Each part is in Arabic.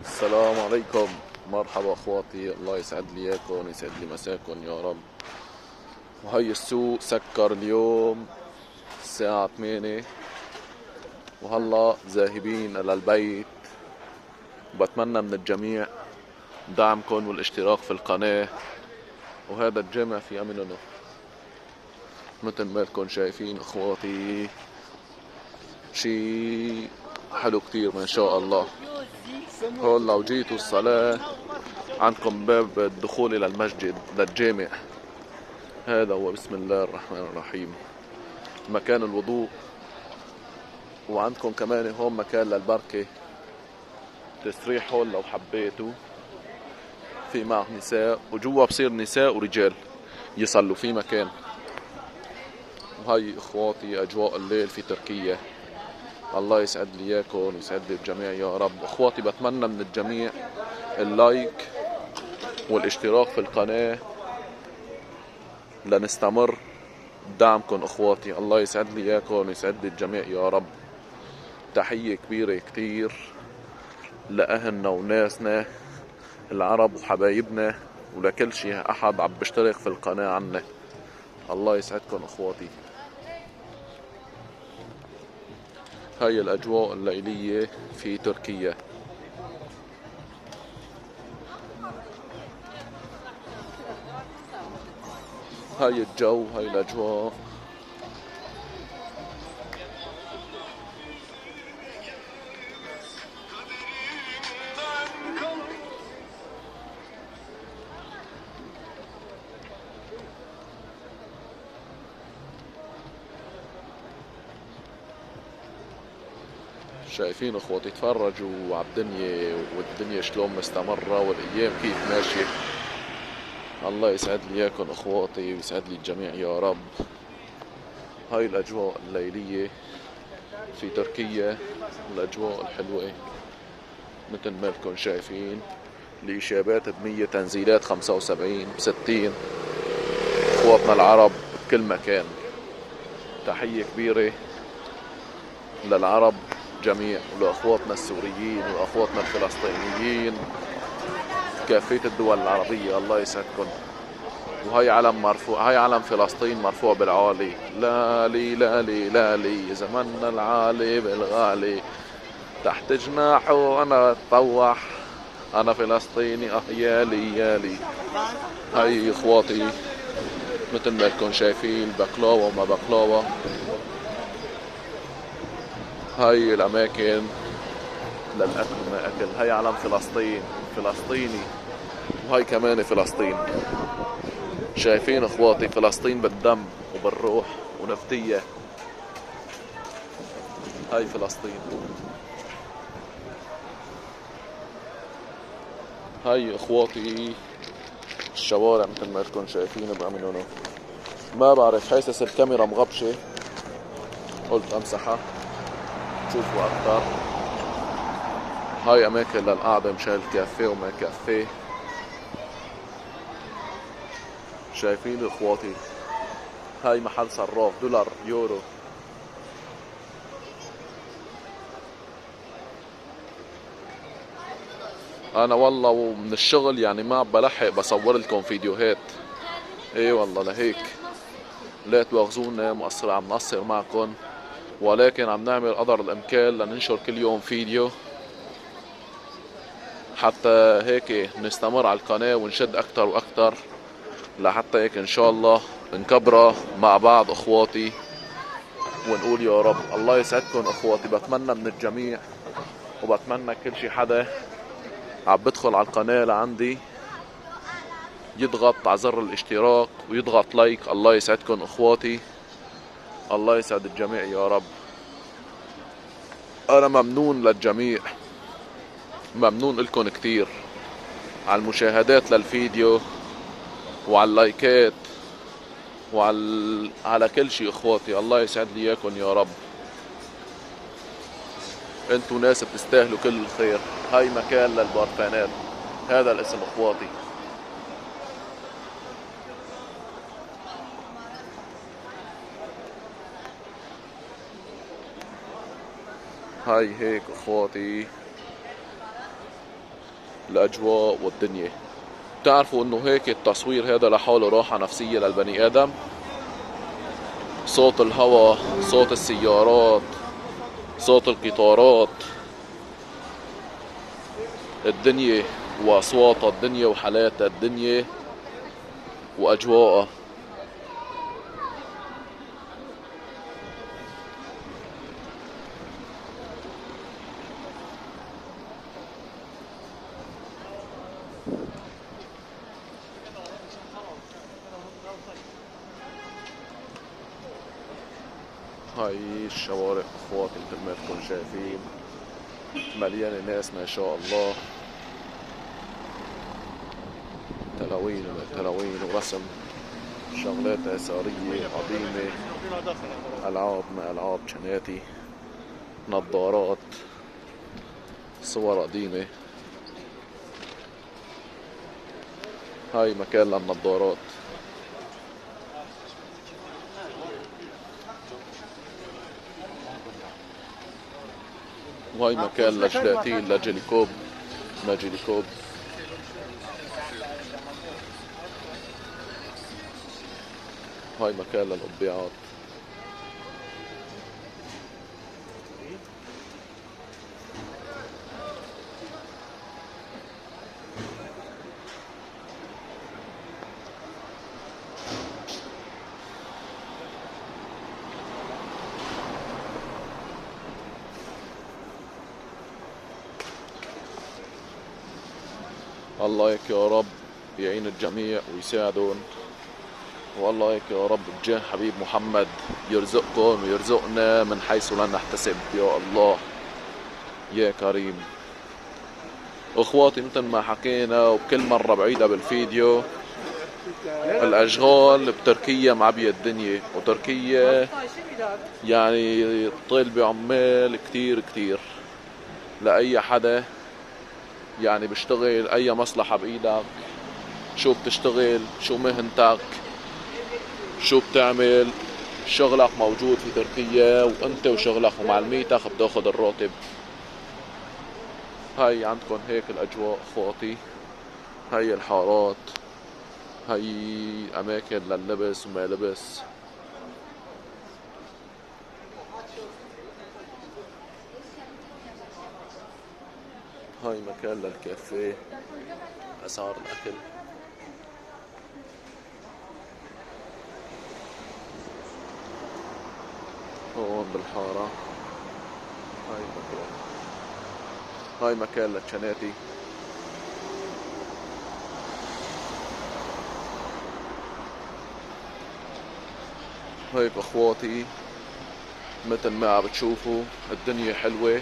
السلام عليكم. مرحبا اخواتي، الله يسعد لي اياكم ويسعد لي مساكم يا رب. وهي السوق سكر اليوم الساعة 8، وهلا ذاهبين إلى البيت. بتمنى من الجميع دعمكم والاشتراك في القناة. وهذا الجامع في أمنه مثل ما لكم شايفين اخواتي، شي حلو كتير ما شاء الله. هون لو جيتوا الصلاة عندكم باب الدخول إلى المسجد للجامع. هذا هو، بسم الله الرحمن الرحيم، مكان الوضوء. وعندكم كمان هون مكان للبركة، تستريح هون لو حبيتوا. في معه نساء، وجوا بصير نساء ورجال يصلوا في مكان. وهي اخواتي اجواء الليل في تركيا. الله يسعد لي اياكم ويسعد لي الجميع يا رب. اخواتي بتمنى من الجميع اللايك والاشتراك في القناة لنستمر بدعمكم اخواتي. الله يسعد لي اياكم ويسعد لي الجميع يا رب. تحية كبيرة كتير لأهلنا وناسنا العرب وحبايبنا، ولكل شي أحد عم بيشترك في القناة عنا. الله يسعدكم أخواتي. هاي الأجواء الليلية في تركيا. هاي الجو، هاي الأجواء. شايفين أخواتي، تفرجوا على الدنيا والدنيا شلون مستمرة والأيام كيف ماشية. الله يسعد لي إياكم أخواتي ويسعد لي الجميع يا رب. هاي الأجواء الليلية في تركيا، الأجواء الحلوة مثل ما لكم شايفين. الإشابات ب100، تنزيلات 75 ب60. اخواتنا العرب بكل مكان، تحية كبيرة للعرب جميع، ولأخواتنا السوريين وأخواتنا الفلسطينيين، كافة الدول العربية. الله يسعدكم. وهي علم مرفوع، هاي علم فلسطين مرفوع بالعالي. لا لي لا لي لا لي زمننا العالي بالغالي، تحت جناحه وانا اتطوح، انا فلسطيني يالي يالي. هاي اخواتي مثل ما لكم شايفين، بقلاوة وما بقلاوة. هاي الاماكن للاكل ما اكل. هاي علم فلسطين فلسطيني، وهاي كمان فلسطين. شايفين اخواتي، فلسطين بالدم وبالروح ونفدية. هاي فلسطين. هاي اخواتي الشوارع مثل ما لكم شايفين بأمنونو. ما بعرف، حاسس الكاميرا مغبشة، قلت امسحها تشوفوا اكثر. هاي اماكن للقعدة مشان الكافيه وما كافيه. شايفين اخواتي، هاي محل صراف، دولار يورو. انا والله ومن الشغل يعني ما بلحق بصور لكم فيديوهات. ايه والله لهيك لا تواخذونا، عم نقصر معكم، ولكن عم نعمل قدر الامكان لننشر كل يوم فيديو، حتى هيك نستمر على القناة ونشد اكتر واكتر، لحتى هيك ان شاء الله نكبره مع بعض اخواتي، ونقول يا رب. الله يسعدكم اخواتي. بتمنى من الجميع، وبتمنى كل شي حدا عم بدخل على القناة لعندي يضغط على زر الاشتراك ويضغط لايك. الله يسعدكم اخواتي، الله يسعد الجميع يا رب. انا ممنون للجميع، ممنون لكم كتير على المشاهدات للفيديو وعلى اللايكات على كل شي اخواتي. الله يسعد لي اياكم يا رب. انتو ناس بتستاهلوا كل الخير. هاي مكان للبارفانات، هذا الاسم اخواتي. هاي هيك اخواتي الأجواء والدنيا. بتعرفوا انه هيك التصوير هذا لحاله راحة نفسية للبني آدم. صوت الهواء، صوت السيارات، صوت القطارات، الدنيا وأصوات الدنيا وحالات الدنيا وأجواءها. هاي الشوارع اخواتي مثل ما انتم شايفين مليانة ناس ما شاء الله، تلاوين وتلاوين ورسم شغلات اثرية عظيمة، العاب ما العاب شناتي، نظارات، صور قديمة. هاي مكان للنظارات، وهاي مكان لجلاتين لجليكوب ما جليكوب. هاي مكان للقبيعات. الله هيك يا رب يعين الجميع ويساعدون، والله هيك يا رب بجاه حبيب محمد يرزقكم ويرزقنا من حيث لا نحتسب يا الله يا كريم. اخواتي مثل ما حكينا وبكل مرة بعيدها بالفيديو، الاشغال بتركيا معبية الدنيا، وتركيا يعني طالبة عمال كتير كتير لأي حدا يعني بيشتغل أي مصلحة بإيدك، شو بتشتغل، شو مهنتك، شو بتعمل، شغلك موجود في تركيا وانت وشغلك ومعلميتك بتاخد الراتب. هاي عندكم هيك الأجواء اخواتي، هاي الحارات، هاي أماكن لللبس وما لبس. هاي مكان للكافيه، أسعار الأكل. هون بالحارة هاي مكان للشناتي. هيك اخواتي مثل ما عم بتشوفوا الدنيا حلوة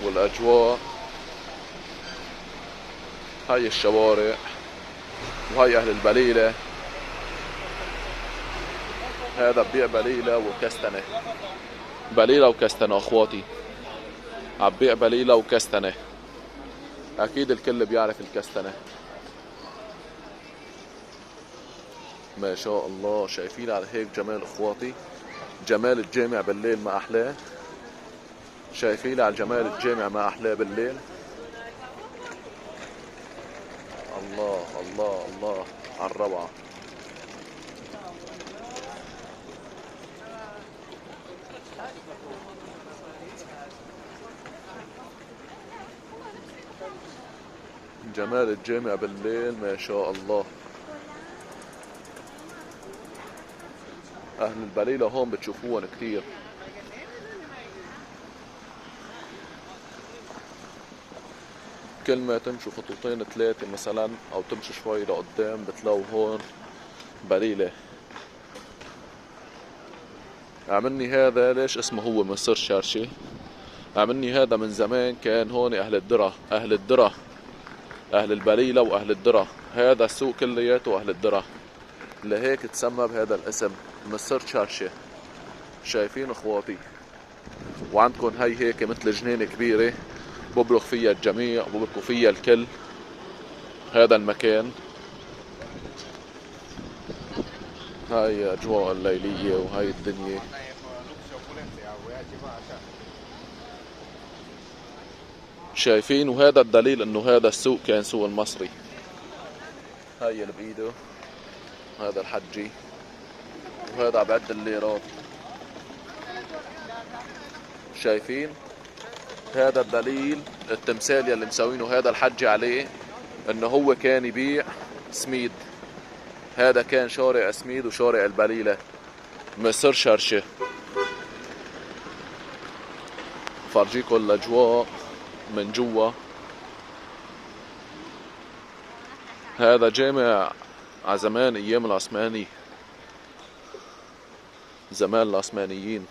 والاجواء. هاي الشوارع وهاي اهل البليلة. هذا ببيع بليلة وكستنة، بليلة وكستنة اخواتي، عم بيع بليلة وكستنة. اكيد الكل بيعرف الكستنة. ما شاء الله شايفين على هيك جمال اخواتي، جمال الجامع بالليل ما احلاه. شايفين على جمال الجامع ما احلاه بالليل. الله الله الله على الروعة. جمال الجامع بالليل ما شاء الله. اهل البليلة هون بتشوفوهم كتير. كل ما تمشوا خطوتين ثلاثة مثلا او تمشوا شوي لقدام بتلاقوا هون بليلة. عملني هذا ليش اسمه هو مصر شارشة؟ عملني هذا من زمان كان هون اهل الدرة، اهل الدرة، اهل البليلة واهل الدرة. هذا السوق كلياته اهل الدرة، لهيك تسمى بهذا الاسم مصر شارشة. شايفين اخواتي؟ وعندكم هي هيك مثل جنينة كبيرة ببرخ فيها الجميع وببركوا فيها الكل. هذا المكان، هاي اجواء الليلية وهاي الدنيا. شايفين؟ وهذا الدليل انه هذا السوق كان سوق المصري. هاي اللي بايده هذا الحجي، وهذا عم بعد الليرات. شايفين؟ هذا الدليل، التمثال يلي مسوينه هذا الحجي عليه انه هو كان يبيع سميد. هذا كان شارع سميد وشارع البليلة مصر شرشة. فرجيكم الاجواء من جوا. هذا جامع على زمان ايام العثماني، زمان العثمانيين.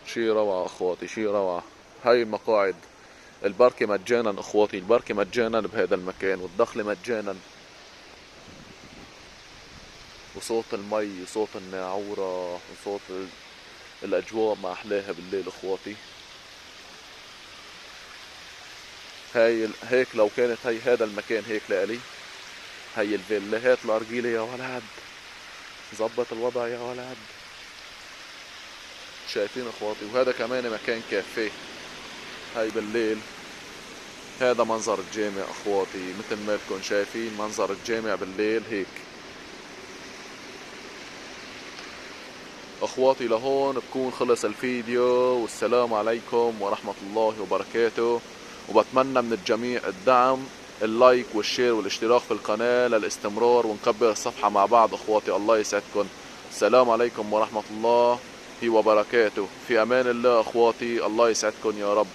شي روعة اخواتي، شي روعة. هاي المقاعد، البركة مجانا اخواتي، البركة مجانا بهذا المكان، والدخلة مجانا. وصوت المي وصوت الناعورة وصوت الاجواء ما احلاها بالليل اخواتي. هيك لو كانت هذا المكان هيك لإلي، هي الفيلا، هات الارجيلة يا ولد، زبط الوضع يا ولد. شايفين اخواتي؟ وهذا كمان مكان كافيه. هاي بالليل هذا منظر الجامع اخواتي، مثل ما لكم شايفين منظر الجامع بالليل هيك اخواتي. لهون بكون خلص الفيديو، والسلام عليكم ورحمة الله وبركاته. وبتمنى من الجميع الدعم، اللايك والشير والاشتراك في القناة للاستمرار، ونكبر الصفحة مع بعض اخواتي. الله يسعدكم. السلام عليكم ورحمة الله وبركاته. في امان الله اخواتي، الله يسعدكم يا رب.